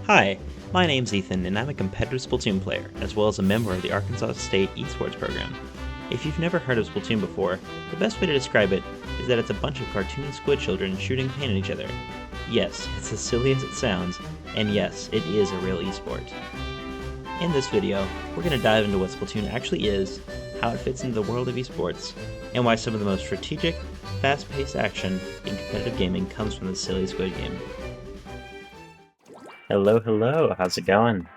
Hi, my name's Ethan, and I'm a competitive Splatoon player, as well as a member of the Arkansas State Esports program. If you've never heard of Splatoon before, the best way to describe it is that it's a bunch of cartoon squid children shooting paint at each other. Yes, it's as silly as it sounds, and yes, it is a real esport. In this video, we're going to dive into what Splatoon actually is, how it fits into the world of esports, and why some of the most strategic, fast-paced action in competitive gaming comes from the silly squid game. Hello, how's it going?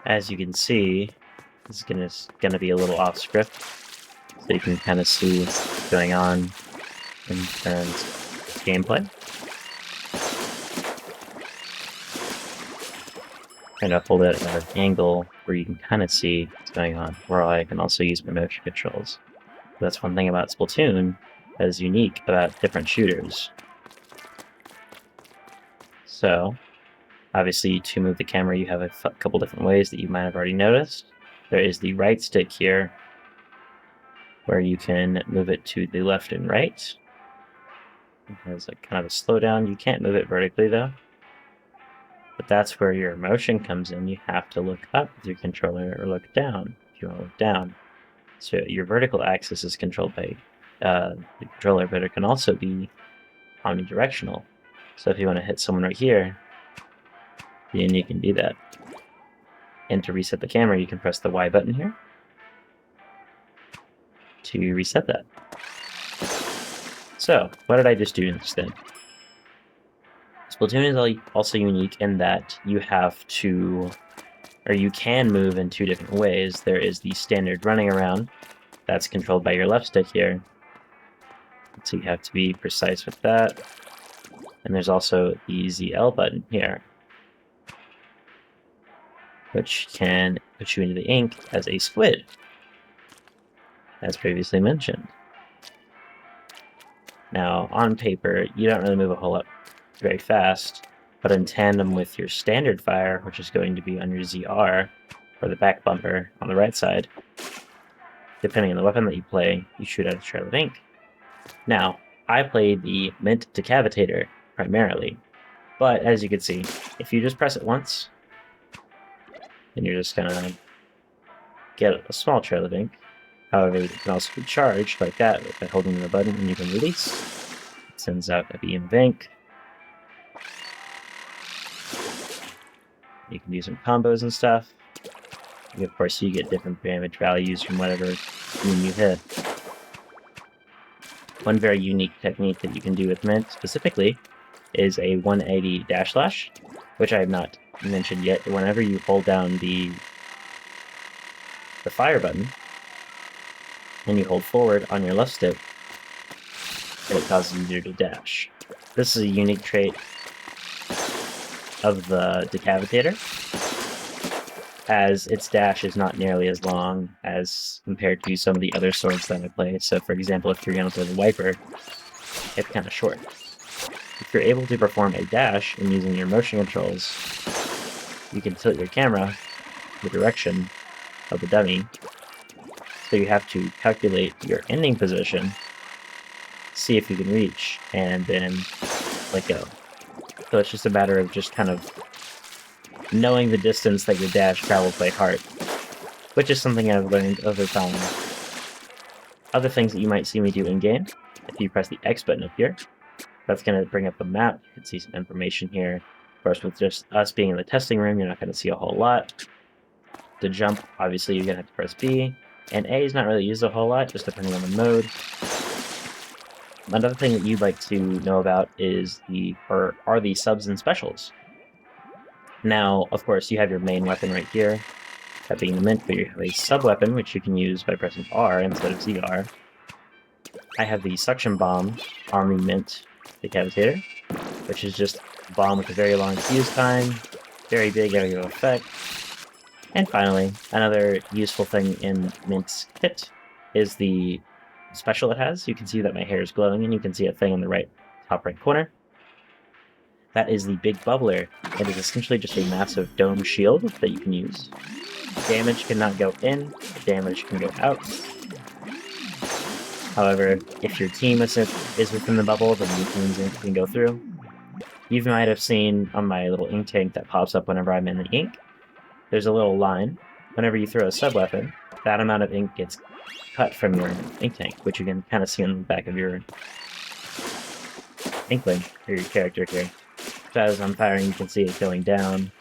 As you can see, this is gonna be a little off script, so you can kind of see what's going on in terms of gameplay. I'm gonna hold it at an angle where you can kind of see what's going on, where I can also use my motion controls. That's one thing about Splatoon that is unique about different shooters. So, obviously, to move the camera, you have a couple different ways that you might have already noticed. There is the right stick here, where you can move it to the left and right. It has a kind of a slowdown. You can't move it vertically, though. But that's where your motion comes in. You have to look up with your controller or look down if you want to look down. So your vertical axis is controlled by the controller, but it can also be omnidirectional. So if you want to hit someone right here, then you can do that. And to reset the camera, you can press the Y button here to reset that. So, what did I just do instead? Splatoon is also unique in that you have to, or you can move in two different ways. There is the standard running around, that's controlled by your left stick here. So you have to be precise with that. And there's also the ZL button here, which can put you into the ink as a squid, as previously mentioned. Now, on paper, you don't really move a whole lot very fast, but in tandem with your standard fire, which is going to be on your ZR, or the back bumper on the right side, depending on the weapon that you play, you shoot out a trail of ink. Now, I play the Mint Decavitator primarily, but as you can see, if you just press it once, and you're just gonna get a small trail of ink. However, it can also be charged like that by holding the button and you can release. It sends out a beam of ink. You can do some combos and stuff. And of course, you get different damage values from whatever beam you hit. One very unique technique that you can do with Mint specifically is a 180 dash slash, which I have not mentioned yet. Whenever you hold down the fire button and you hold forward on your left stick, it causes you to dash. This is a unique trait of the Decavitator, as its dash is not nearly as long as compared to some of the other swords that I play. So for example, if you're going to play the Wiper, it's kind of short. If you're able to perform a dash in using your motion controls, you can tilt your camera the direction of the dummy, so you have to calculate your ending position, see if you can reach, and then let go. So it's just a matter of just kind of knowing the distance that your dash travels by heart, which is something I've learned over time. Other things that you might see me do in-game, if you press the X button up here, that's going to bring up a map. You can see some information here. Of course, with just us being in the testing room, you're not going to see a whole lot. To jump, obviously, you're going to have to press B. And A is not really used a whole lot, just depending on the mode. Another thing that you'd like to know about is are the subs and specials. Now, of course, you have your main weapon right here, that being the Mint, but you have a sub-weapon, which you can use by pressing R instead of ZR. I have the Suction Bomb on the Mint Decavitator, which is just a bomb with a very long fuse time, very big area of effect. And finally, another useful thing in Mint's kit is the special it has. You can see that my hair is glowing, and you can see a thing on the top right corner. That is the Big Bubbler. It is essentially just a massive dome shield that you can use. Damage cannot go in, damage can go out. However, if your team is within the bubble, then the teams can go through. You might have seen on my little ink tank that pops up whenever I'm in the ink. There's a little line. Whenever you throw a sub-weapon, that amount of ink gets cut from your ink tank, which you can kind of see on the back of your inkling, or your character here. So as I'm firing, you can see it going down,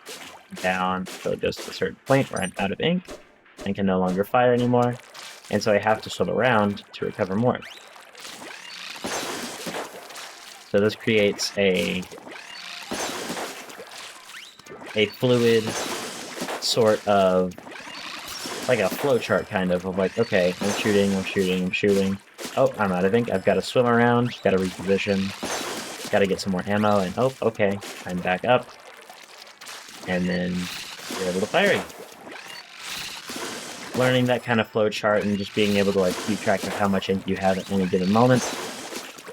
down, so it goes to a certain point where I'm out of ink and can no longer fire anymore, and so I have to swim around to recover more. So this creates a fluid sort of, like a flowchart kind of like, okay, I'm shooting. Oh, I'm out of ink, I've got to swim around, got to reposition, got to get some more ammo, and oh, okay, I'm back up. And then you're able to fire. Learning that kind of flow chart and just being able to like keep track of how much ink you have at any given moment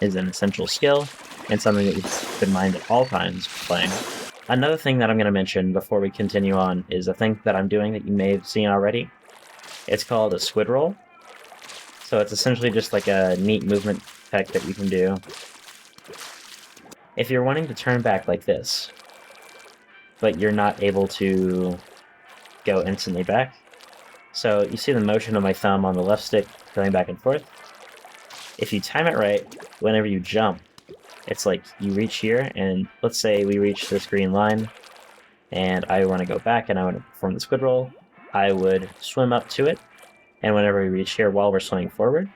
is an essential skill and something that you keep in mind at all times playing. Another thing that I'm going to mention before we continue on is a thing that I'm doing that you may have seen already. It's called a squid roll. So it's essentially just like a neat movement tech that you can do. If you're wanting to turn back like this, but you're not able to go instantly back. So you see the motion of my thumb on the left stick going back and forth. If you time it right, whenever you jump, it's like you reach here, and let's say we reach this green line, and I want to go back and I want to perform the squid roll. I would swim up to it, and whenever we reach here while we're swimming forward,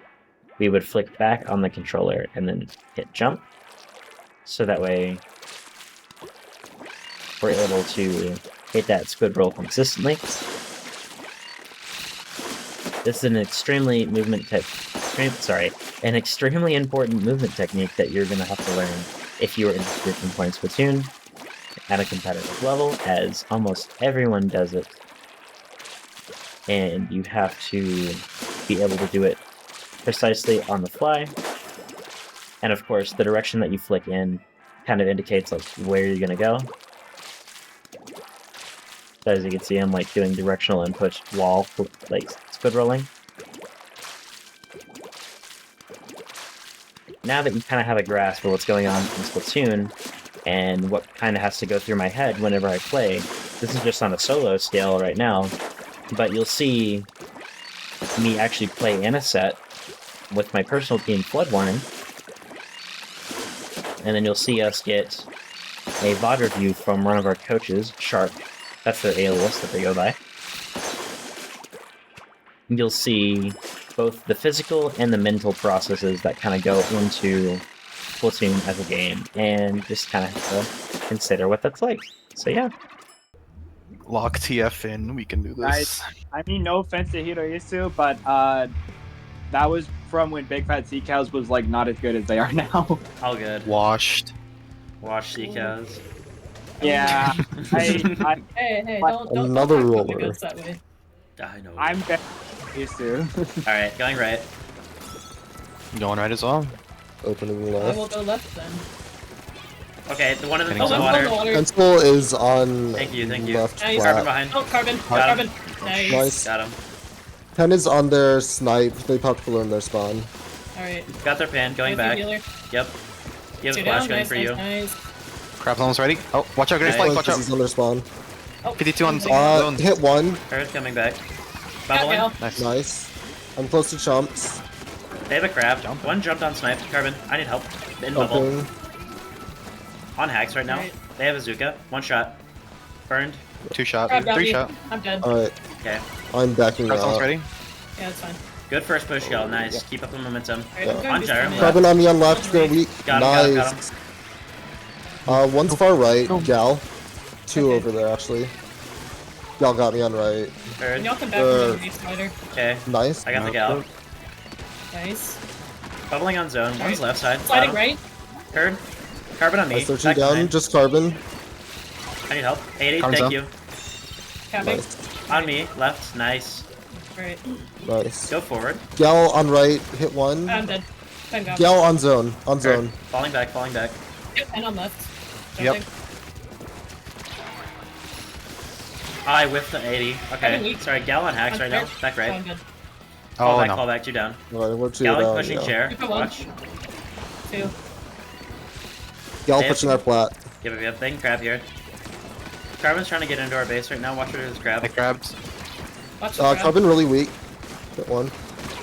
we would flick back on the controller and then hit jump. So that way we're able to hit that squid roll consistently. This is an extremely an extremely important movement technique that you're going to have to learn if you are interested in playing Splatoon at a competitive level, as almost everyone does it. And you have to be able to do it precisely on the fly. And of course, the direction that you flick in kind of indicates like where you're going to go. So as you can see, I'm like doing directional input while like squid rolling. Now that you kind of have a grasp of what's going on in Splatoon and what kind of has to go through my head whenever I play, this is just on a solo scale right now, but you'll see me actually play in a set with my personal team Flood Warning, and then you'll see us get a VOD review from one of our coaches, Sharp. That's their alias that they go by. You'll see both the physical and the mental processes that kind of go into Splatoon as a game, and just kind of have to consider what that's like. So yeah. Lock TF in, we can do this. I mean, no offense to Hiroyisu, but that was from when Big Fat Sea Cows was like not as good as they are now. All good. Washed sea cows. Yeah. Hey, don't Another talk roller. about the goats that way. I know. I'm better than Hiroyisu. Alright, going right. going right as well. Opening I will left. go left then. Okay, the one of them Oh, is in I'm water. on the water. Pencil is on Thank you. left Nice. Carbon flat. behind. Oh, carbon. Got him. Carbon. Nice. Nice. Got him. 10 is on their snipe. They popped below in their spawn. Alright. Got their pan, going back. Healer. Yep. You have a Two flash down. going Nice, for nice, you. nice. Crab's almost ready. Oh, watch out, Grace Nice. Flag, watch out. He's on their spawn. Oh, 52 on I'm zone. Hit one. Earth coming back. Got Bubbling. Gal. Nice. Nice. I'm close to chumps. They have a crab. One jumped on snipe. Carbon. I need help. In bubble. Jumping. On hacks right now. Right. They have a Zuka. One shot. Burned. 2 shot, Crab got 3 me. shot. I'm dead. Alright. Okay. I'm backing Crab's almost up. ready. Yeah, it's fine. Good first push, y'all. Nice. Keep up the momentum. Alright, I'm Yeah. going On to gyro. this Carbon on me on left. They're weak. Got him, Nice. got him. One's far right. Gal. 2 Okay. over there, actually. Y'all got me on right. Third. Y'all come back from the base spider. Okay. Nice. I got the gal. Nice. Bubbling on zone. One's left side. Sliding Bottom. right. Third. Carbon on me. Nice. They're 2 Back down. behind. Just carbon. I need help. 80. Carbon's Thank up. you. Capping. Nice. On me. Left. Nice. Alright. Nice. Go forward. Gal on right. Hit one. I'm dead. 10 gone. Gal on zone. On Third. zone. Falling back. Falling back. Yep, and on left. Yep. Jumping. I whiffed the 80. Carbon Okay. weak. Sorry. Gal on hacks I'm right now. third. Back Oh, I'm right. dead. Fall Oh back. no. Fall back. 2 down. Alright, we're 2 Gal down. pushing Yeah. chair. Keep it one. Watch. 2. Gal They have- pushing our flat. Yep. They can crab here. Carbon's trying to get into our base right now. Watch for his crab. I grabbed. Watch the crab. Carbon really weak. Hit one.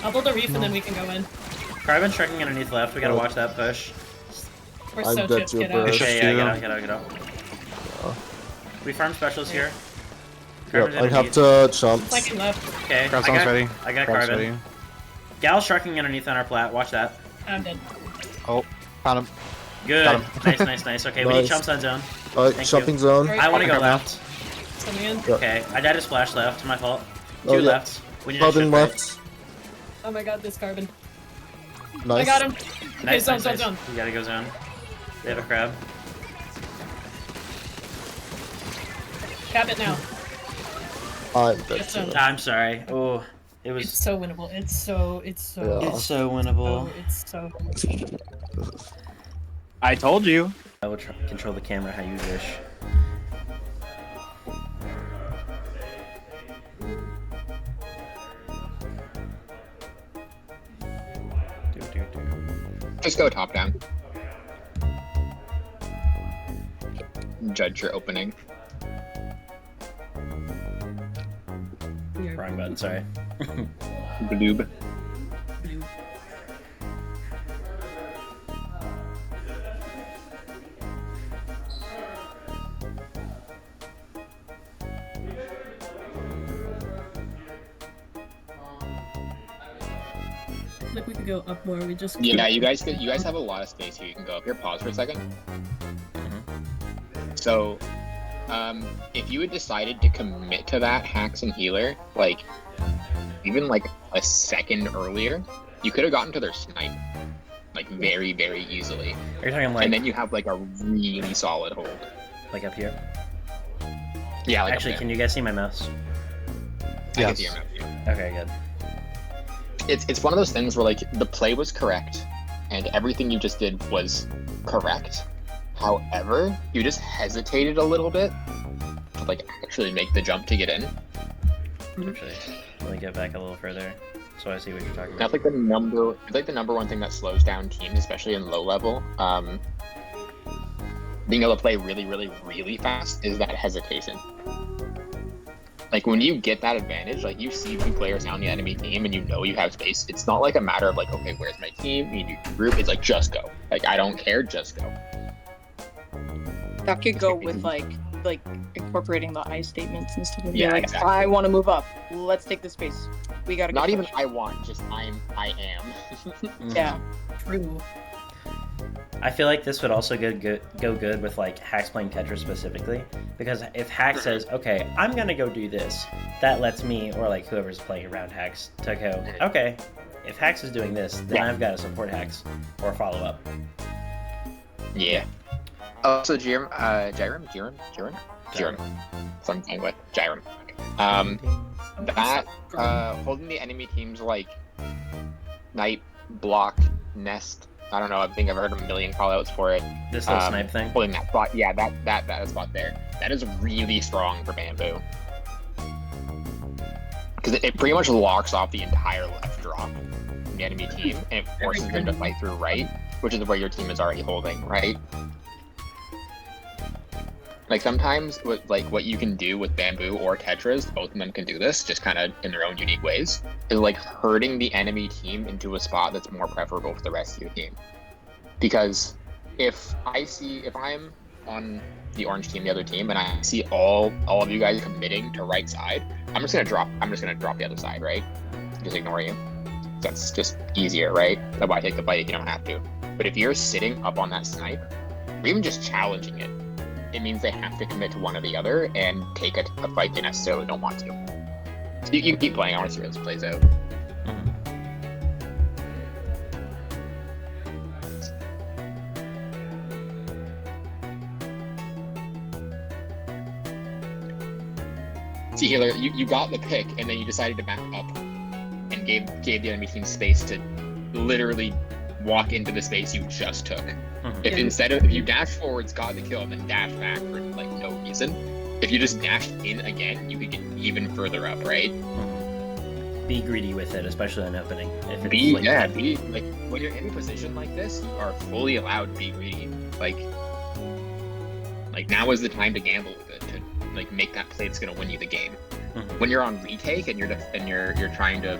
I'll build a reef and then we can go in. Carbon's trekking underneath left. We gotta watch that push. We're I'm so dead chips, to a get out. burst. Okay, yeah, get out. Yeah. We farm specials here. Yep, Carbon's I have underneath. to chump. Flanking left. Okay, Crab's almost ready. I got Crab's Carbon. ready. Gal's sharking underneath on our plat. Watch that. I'm dead. Oh, found him. Good. Got nice. Okay, we need Nice. chumps on zone. Alright, jumping zone. Alright, I want to go Carbon left. Coming in. Yeah. Okay, I died a splash left. My fault. Oh, Two yeah. lefts. We need to Carbon shift right. left. Oh my god, this carbon. Nice. I got him. Okay, Nice. zone. You gotta go zone. They have a crab. Cap it now. I'm dead Yes, to sir. I'm sorry. Oh, it was. It's so winnable. It's so. Yeah. It's so winnable. Oh, it's so. I told you. I will control the camera how you wish. Just go top down. Judge your opening. Wrong button. Sorry. Bloob. Like we could go up more. We just. Yeah, you guys have a lot of space here. You can go up here. Pause for a second. So, if you had decided to commit to that hacks and healer, like even like a second earlier, you could have gotten to their snipe, like very, very easily. Are you talking like And then you have like a really solid hold. like up here? Yeah, like Actually, can you guys see my mouse? I can see your map. Okay, good. It's one of those things where like the play was correct and everything you just did was correct. However, you just hesitated a little bit to like actually make the jump to get in. Actually, let me get back a little further so I see what you're talking That's about. like the number one thing that slows down teams, especially in low level. Being able to play really, really, really fast is that hesitation. Like when you get that advantage, like you see two players on the enemy team and you know you have space. It's not like a matter of like, okay, where's my team? You do group. It's like just go. Like I don't care, just go. That could go with like incorporating the I statements and stuff. And Yeah, be like, exactly. I want to move up. Let's take the space. We gotta. Not get even pushed. I want, just I am. Yeah. True. I feel like this would also go good with like Hax playing Tetris specifically, because if Hax says, okay, I'm gonna go do this, that lets me, or like whoever's playing around Hax, to go, okay, if Hax is doing this, then Yeah. I've got to support Hax, or follow up. Yeah. Oh, so Jiram. Something with Jiram. That holding the enemy teams like Knight, Block, Nest. I don't know. I think I've heard a million callouts for it. This little snipe thing. Holding that spot, yeah, that spot there. That is really strong for Bamboo. Because it pretty much locks off the entire left drop from the enemy team, and it forces them to fight through right, which is where your team is already holding, right? Like sometimes, what you can do with Bamboo or Tetris, both of them can do this, just kind of in their own unique ways, is like herding the enemy team into a spot that's more preferable for the rest of your team. Because if I'm on the orange team, the other team, and I see all of you guys committing to right side, I'm just gonna drop the other side, right? Just ignore you. That's just easier, right? That's why I take the fight if you don't have to. But if you're sitting up on that snipe, or even just challenging it, it means they have to commit to one or the other and take a fight they necessarily don't want to. So you can keep playing. I want to see how this plays out. See, Healer, you got the pick, and then you decided to back up and gave the enemy team space to literally walk into the space you just took. If if you dash forwards, got the kill, and then dash back for like no reason, if you just dashed in again, you could get even further up, right? Be greedy with it, especially in opening. If it's Be like, like when you're in a position like this, you are fully allowed to be greedy. Like Like now is the time to gamble with it, to like make that play that's gonna win you the game. Mhm. When you're on retake and you're trying to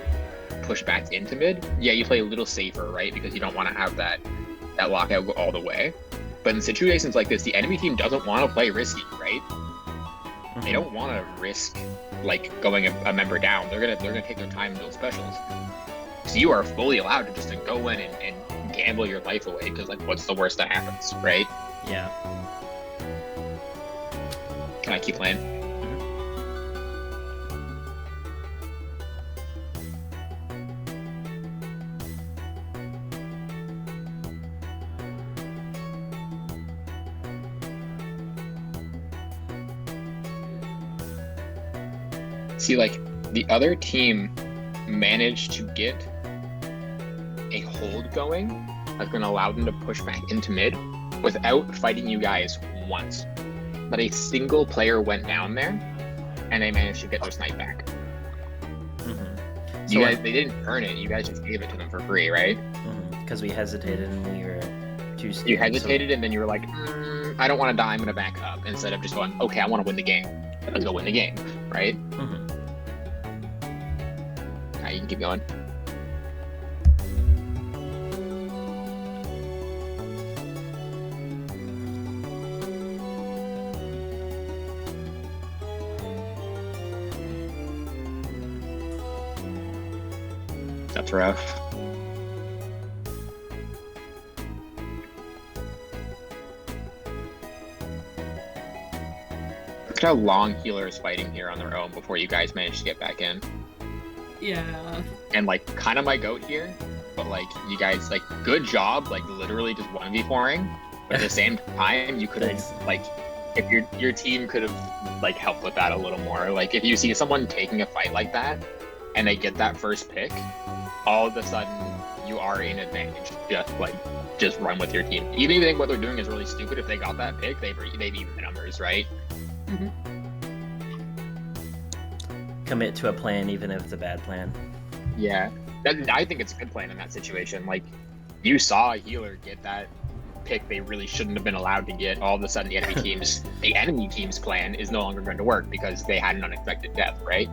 push back into mid, yeah, you play a little safer, right? Because you don't want to have that lockout go all the way. But in situations like this, the enemy team doesn't want to play risky, right? They don't want to risk like going a member down. They're gonna take their time and build specials. So you are fully allowed to just to go in and gamble your life away, because like what's the worst that happens, right? Yeah. Can I keep playing? See, like, the other team managed to get a hold going that's going to allow them to push back into mid without fighting you guys once. But a single player went down there, and they managed to get their snipe back. Mm-hmm. You guys, they didn't earn it. You guys just gave it to them for free, right? Because we hesitated and we were too scared. You hesitated, and then you were like, I don't want to die, I'm going to back up. Instead of just going, okay, I want to win the game. Let's go win the game, right? Mm-hmm. You can keep going. That's rough. Look at how long healer is fighting here on their own before you guys manage to get back in. Yeah. And like kind of my goat here, but like you guys, like, good job, like literally just 1v4ing, but at the same time you could have like, if your team could have like helped with that a little more. Like if you see someone taking a fight like that and they get that first pick, all of a sudden you are in advantage. Just run with your team. Even if you think what they're doing is really stupid, if they got that pick, they've even the numbers, right? Mm-hmm. Commit to a plan even if it's a bad plan. Yeah, I think it's a good plan in that situation. Like, you saw a healer get that pick they really shouldn't have been allowed to get. All of a sudden, the enemy team's plan is no longer going to work because they had an unexpected death, right?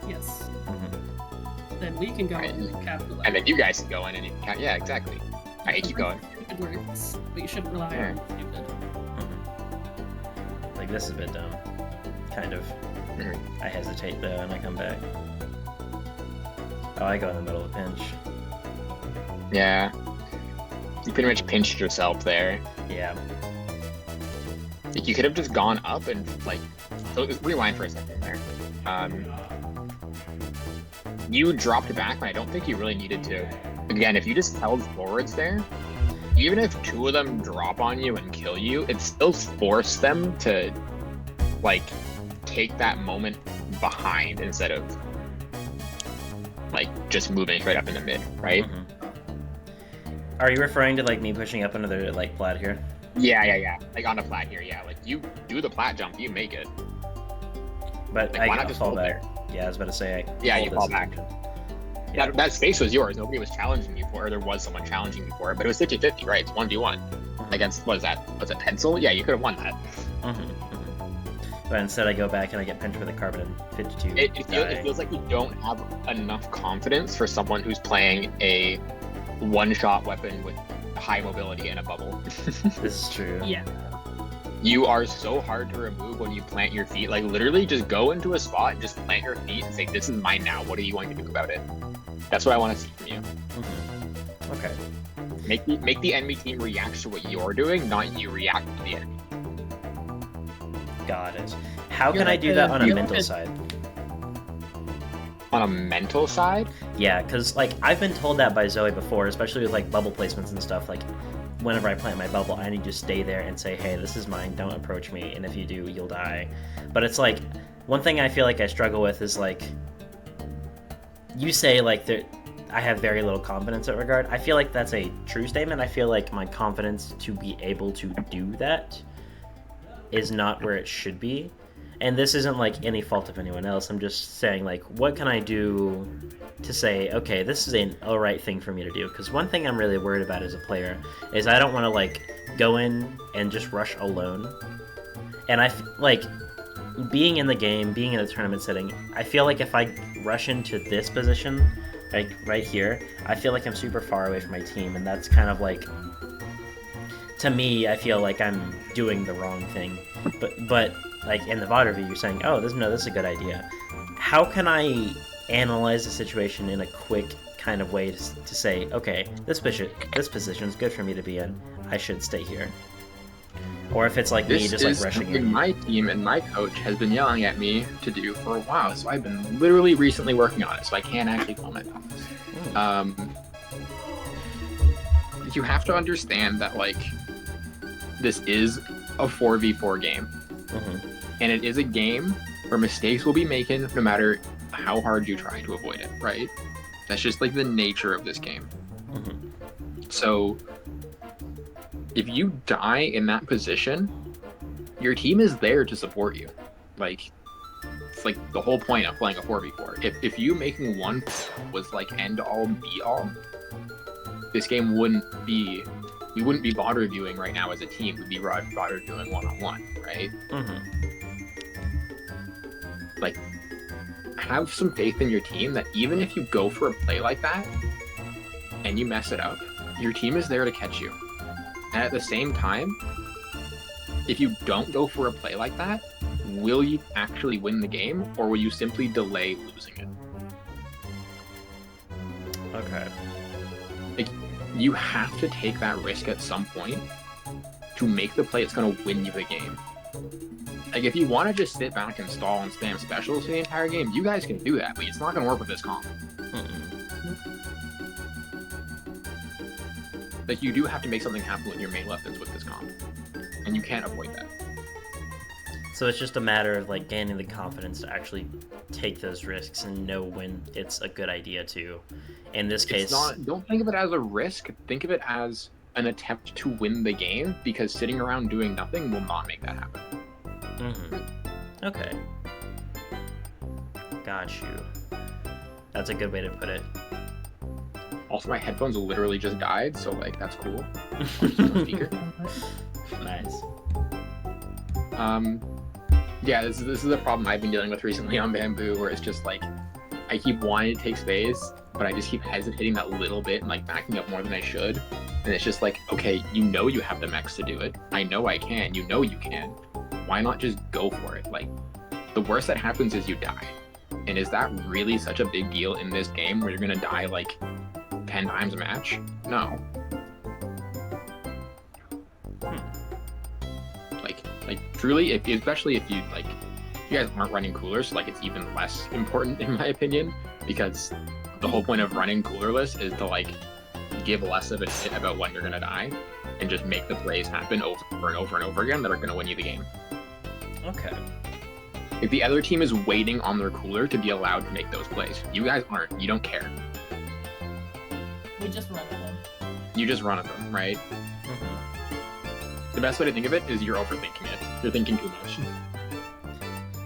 Yes. Mm-hmm. Then we can go Right. and capitalize. And then you guys can go in and you can, yeah, exactly. All right, keep going. It works, but you shouldn't rely on it. Stupid. Like, this is a bit dumb. Kind of. Mhm. I hesitate though and I come back. Oh, I go in the middle of a pinch. Yeah, you pretty much pinched yourself there. Yeah. Like, you could have just gone up and like, so rewind for a second there. You dropped back when I don't think you really needed to. Again, if you just held forwards there, even if two of them drop on you and kill you, it still forced them to like take that moment behind instead of like just moving straight up in the mid, right? Mhm. Are you referring to like me pushing up another like plat here? Yeah. Like on a plat here, yeah. Like you do the plat jump, you make it. But Like, I why got not just fall hold back. Yeah, I was about to say Yeah, hold you this fall back. attention. Yeah. That space was yours. Nobody was challenging you for it. There was someone challenging you for it, but it was 50-50, right? It's 1v1 against, what is that? Was it Pencil? Yeah, you could have won that. But instead I go back and I get pinched with a carbon and 52. It feels like you don't have enough confidence for someone who's playing a one-shot weapon with high mobility and a bubble. This is true. Yeah. You are so hard to remove when you plant your feet. Like, literally just go into a spot and just plant your feet and say, this is mine now. What are you going to do about it? That's what I want to see from you. Okay. Make the enemy team react to what you're doing, not you react to the enemy. Got it. How You're can I like do a- that on a you're mental like a- side? On a mental side, Yeah, because like I've been told that by Zoe before, especially with like bubble placements and stuff. Like whenever I plant my bubble, I need to stay there and say, hey, this is mine, don't approach me, and if you do, you'll die. But it's like, one thing I feel like I struggle with is like, you say like I have very little confidence in that regard. I feel like that's a true statement. I feel like my confidence to be able to do that is not where it should be. and this isn't like any fault of anyone else. I'm just saying like, what can I do to say, okay, this is an alright thing for me to do? Because one thing I'm really worried about as a player is I don't want to like go in and just rush alone. And like being in the game, being in a tournament setting, I feel like if I rush into this position, like right here, I feel like I'm super far away from my team, and that's kind of like, to me, I feel like I'm doing the wrong thing. But like in the VOD review, you're saying, oh, this is a good idea. How can I analyze the situation in a quick kind of way to say, okay, this position is good for me to be in. I should stay here. Or if it's like me just like rushing in. My team and my coach has been yelling at me to do for a while, so I've been literally recently working on it, so I can't actually comment on this. You have to understand that like this is a 4v4 game, and it is a game where mistakes will be making no matter how hard you try to avoid it, right? That's just like the nature of this game. So if you die in that position, your team is there to support you. Like, it's like the whole point of playing a 4v4. If you making one was like end all be all, this game wouldn't be, we wouldn't be VOD reviewing right now as a team. We'd be VOD reviewing one-on-one, right? Like, have some faith in your team that even if you go for a play like that and you mess it up, your team is there to catch you. And at the same time, if you don't go for a play like that, will you actually win the game, or will you simply delay losing it? Okay. Like, you have to take that risk at some point to make the play that's going to win you the game. Like, if you want to just sit back and stall and spam specials for the entire game, you guys can do that, but it's not going to work with this comp. Like, you do have to make something happen with your main weapons with this comp, and you can't avoid that. So it's just a matter of like gaining the confidence to actually take those risks and know when it's a good idea to. In this case, don't think of it as a risk. Think of it as an attempt to win the game, because sitting around doing nothing will not make that happen. Okay. Got you. That's a good way to put it. Also, my headphones literally just died, so like that's cool. Nice. Yeah, this is a problem I've been dealing with recently on Bamboo, where it's just like I keep wanting to take space, but I just keep hesitating that little bit and like backing up more than I should. And it's just like, okay, you know you have the mechs to do it. I know I can. You know you can. Why not just go for it? Like, the worst that happens is you die. And is that really such a big deal in this game where you're gonna die like 10 times a match? No. Like truly, especially if you like, you guys aren't running coolers, like it's even less important in my opinion, because the whole point of running coolerless is to like give less of a shit about when you're gonna die and just make the plays happen over and over and over again that are gonna win you the game. Okay. If the other team is waiting on their cooler to be allowed to make those plays, you guys aren't. You don't care. We just run at them. You just run at them, right? The best way to think of it is you're overthinking it. You're thinking too much.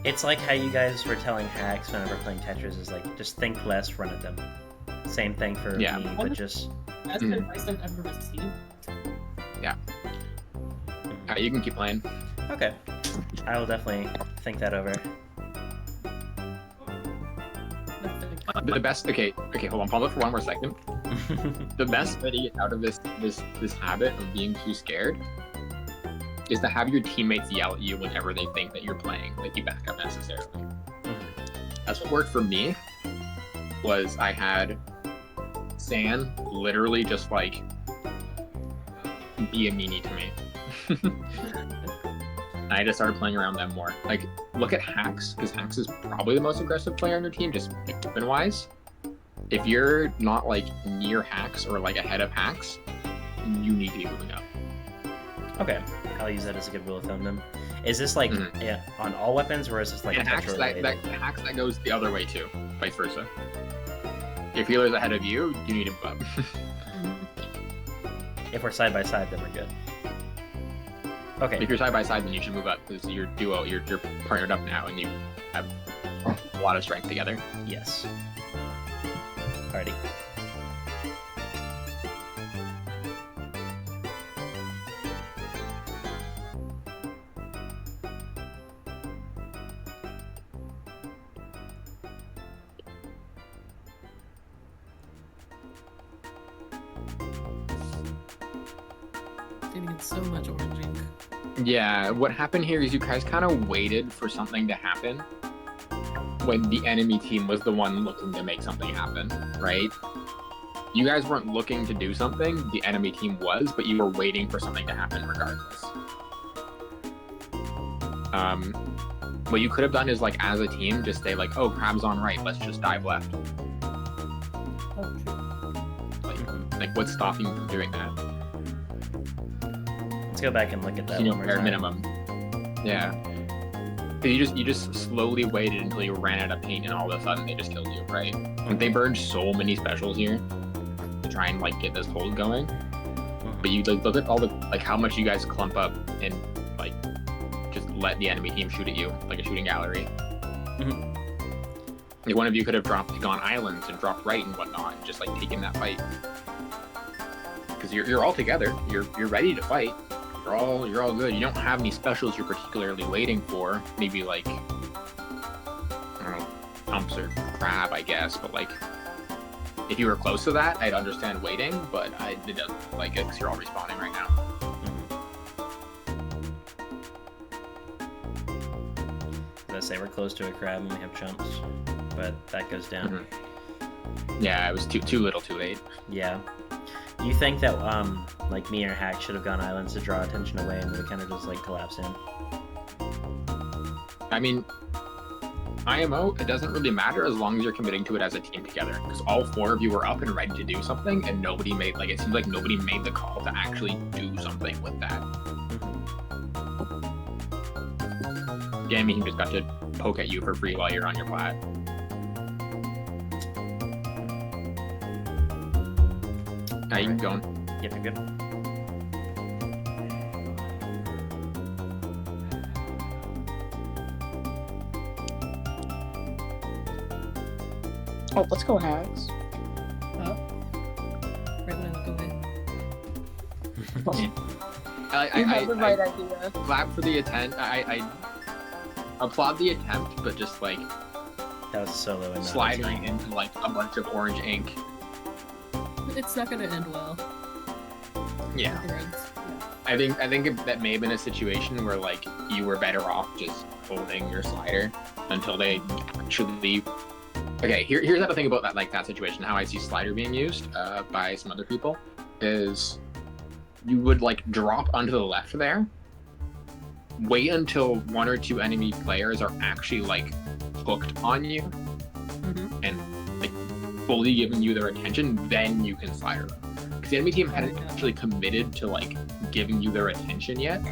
It's like how you guys were telling hacks whenever playing Tetris is like, just think less, run at them. Same thing for me, but just... That's the advice I've ever received. Yeah. You can keep playing. Okay. I will definitely think that over. The best... Okay, hold on. Pause it for one more second. The best way to get out of this habit of being too scared is to have your teammates yell at you whenever they think that you're playing, like you back up necessarily. That's what worked for me. Was I had San literally just like be a meanie to me. And I just started playing around them more. Like, look at Hacks, because Hacks is probably the most aggressive player on your team, just weapon wise. If you're not like near Hacks or like ahead of Hacks, you need to be moving up. Okay, I'll use that as a good rule of thumb then. Is this like on all weapons, or is this like Hacks that goes the other way too, vice versa. If healer's ahead of you, you need to move up. If we're side by side, then we're good. Okay. If you're side by side, then you should move up because you're duo. You're partnered up now, and you have a lot of strength together. Yes. Alrighty. Gonna get so much orange ink. Yeah, what happened here is you guys kind of waited for something to happen when the enemy team was the one looking to make something happen, right? You guys weren't looking to do something, the enemy team was, but you were waiting for something to happen regardless. What you could have done is, like, as a team, just say, like, oh, Crab's on right, let's just dive left. Oh, true. Like what's stopping you from doing that? Let's go back and look at that You know, one more bare time. minimum. Yeah. 'Cause you just slowly waited until you ran out of paint, and all of a sudden they just killed you, right? Like, they burned so many specials here to try and like get this hold going. But you like look at all the like how much you guys clump up and like just let the enemy team shoot at you like a shooting gallery. Like one of you could have gone islands and dropped right and whatnot, and just like taken that fight. Because you're all together. You're ready to fight. You're all good. You don't have any specials you're particularly waiting for. Maybe like I don't know, pumps or crab, I guess. But like if you were close to that, I'd understand waiting. But it doesn't look like it because you're all respawning right now. As I say, we're close to a crab and we have chumps, but that goes down. Yeah, it was too little, too late. Yeah. Do you think that like me or Hack should have gone islands to draw attention away and we kind of just like collapse in? I mean, IMO, it doesn't really matter as long as you're committing to it as a team together. Because all four of you were up and ready to do something, and nobody made it seems like nobody made the call to actually do something with that. The enemy team just got to poke at you for free while you're on your plat. Now you can go. Yep, you're good. Oh, let's go Hags. Right when I look away. You have the right idea. Clap for the attempt. I applaud the attempt, but just like That was solo and not sliding into like a bunch of orange ink. It's not gonna end well. Yeah. Words. I think that may have been a situation where like you were better off just holding your slider until they actually. Okay, here's the thing about that situation. How I see slider being used by some other people is you would like drop onto the left there, wait until one or two enemy players are actually like hooked on you and like fully giving you their attention, then you can slider them. Because the enemy team hadn't actually committed to like giving you their attention yet,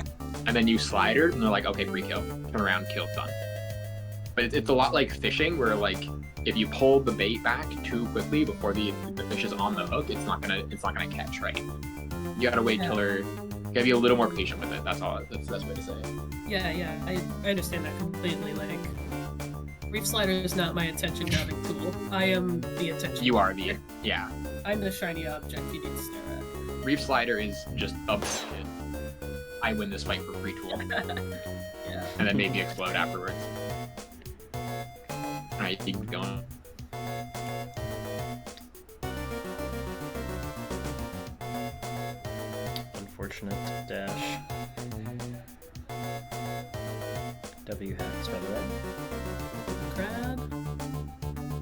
and then you slidered and they're like, okay, free kill, turn around, kill, done. But it's a lot like fishing, where like if you pull the bait back too quickly before the fish is on the hook, it's not gonna catch, right? You gotta wait till you gotta be a little more patient with it. That's all. That's the best way to say it. Yeah, I understand that completely. Like, Reef Slider is not my attention grabbing tool. I am the attention. You are the I'm the shiny object you need to stare at. Reef Slider is just a bullshit. I win this fight for free tool. Yeah. And then maybe explode afterwards. Alright, keep going. Unfortunate dash. W hacks, by the way. Crab.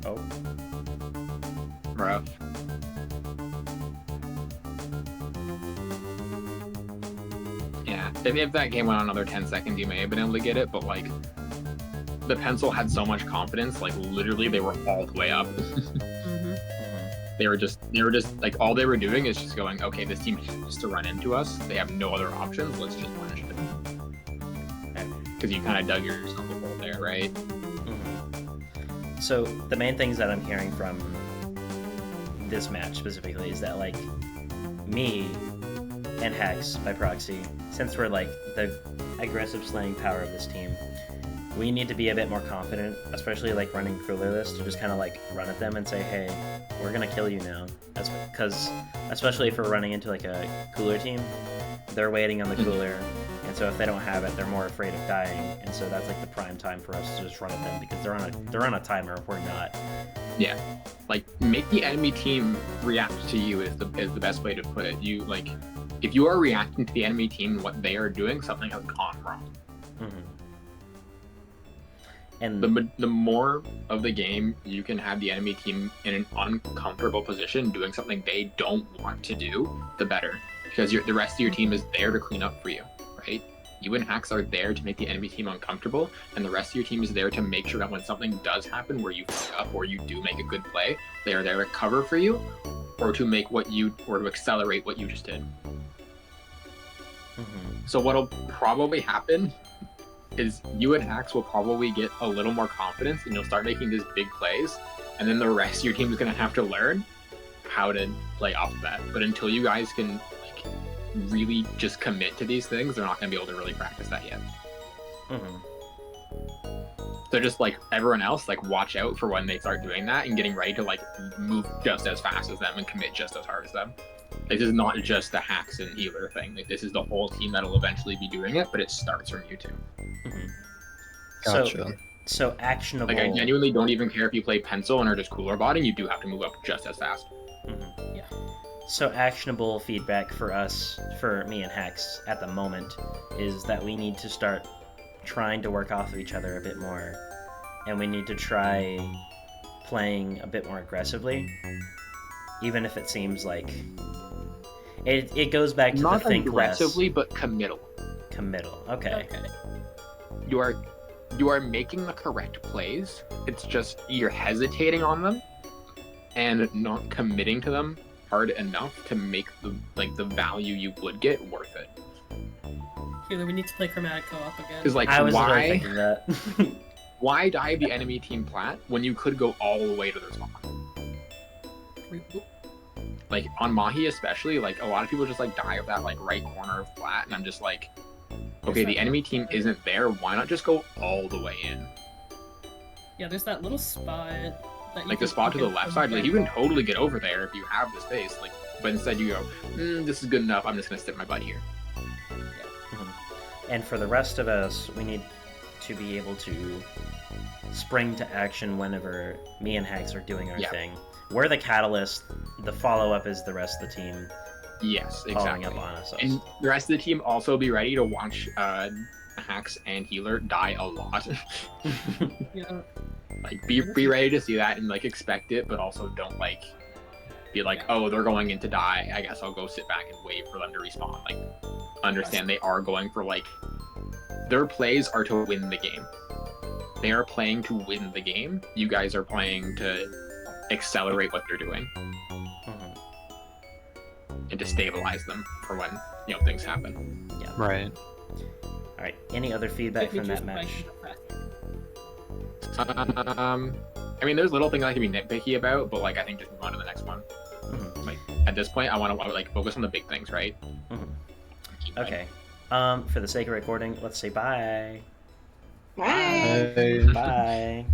Oh. Rough. Yeah, if that game went on another 10 seconds, you may have been able to get it, but like, the pencil had so much confidence, like literally they were all the way up. They were just like, all they were doing is just going, okay, this team has to run into us. They have no other options. Let's just punish it. Because you kind of dug yourself a hole there, right? So the main things that I'm hearing from this match specifically is that like me and Hex by proxy, since we're like the aggressive slaying power of this team, we need to be a bit more confident, especially like running cooler lists, to just kind of like run at them and say, hey, we're gonna kill you now. That's because, especially if we're running into like a cooler team, they're waiting on the cooler, and so if they don't have it, they're more afraid of dying, and so that's like the prime time for us to just run at them because they're on a timer if we're not. Yeah, like make the enemy team react to you is the best way to put it. You like, if you are reacting to the enemy team and what they are doing, something has gone wrong. And the more of the game you can have the enemy team in an uncomfortable position doing something they don't want to do, the better. Because the rest of your team is there to clean up for you, right? You and Hacks are there to make the enemy team uncomfortable, and the rest of your team is there to make sure that when something does happen where you fuck up or you do make a good play, they are there to cover for you, or to make or to accelerate what you just did. So what'll probably happen is you and Hacks will probably get a little more confidence and you'll start making these big plays, and then the rest of your team is going to have to learn how to play off of that. But until you guys can like really just commit to these things, they're not going to be able to really practice that yet. So just like everyone else, like watch out for when they start doing that and getting ready to like move just as fast as them and commit just as hard as them. This is not just the Hacks and Healer thing. Like this is the whole team that'll eventually be doing it, but it starts from you two. Gotcha. So actionable. Like I genuinely don't even care if you play Pencil and are just cooler botting. You do have to move up just as fast. Yeah. So actionable feedback for us, for me and Hex at the moment, is that we need to start trying to work off of each other a bit more, and we need to try playing a bit more aggressively, even if it seems like it goes back to not the think aggressively, less. but committal. Committal. Okay. You are making the correct plays. It's just you're hesitating on them and not committing to them hard enough to make the value you would get worth it. Healer, we need to play chromatic co-op again. Because like I was why thinking that. why dive the enemy team plat when you could go all the way to their spawn? Like on Mahi especially, like a lot of people just like dive that like right corner of flat, and I'm just like, okay, the enemy team isn't there. Why not just go all the way in? Yeah, there's that little spot. That Like the spot to the left side, like you can totally get over there if you have the space. Like, but instead you go, this is good enough. I'm just gonna stick my butt here. And for the rest of us, we need to be able to spring to action whenever me and Hex are doing our thing. We're the catalyst. The follow-up is the rest of the team. Yes, following exactly. up on us. And the rest of the team also be ready to watch Hacks and Healer die a lot. Yeah. Like be ready to see that and like expect it, but also don't like be like, oh, they're going in to die. I guess I'll go sit back and wait for them to respawn. Like understand they are going for like their plays are to win the game. They are playing to win the game. You guys are playing to accelerate what they're doing and to stabilize them for when things happen. Yeah. Right. All right. Any other feedback from that match? I mean, there's little things I can be nitpicky about, but like I think just move on to the next one. Like at this point, I want to like focus on the big things, right? Okay. For the sake of recording, let's say bye. Bye. Hey. Bye.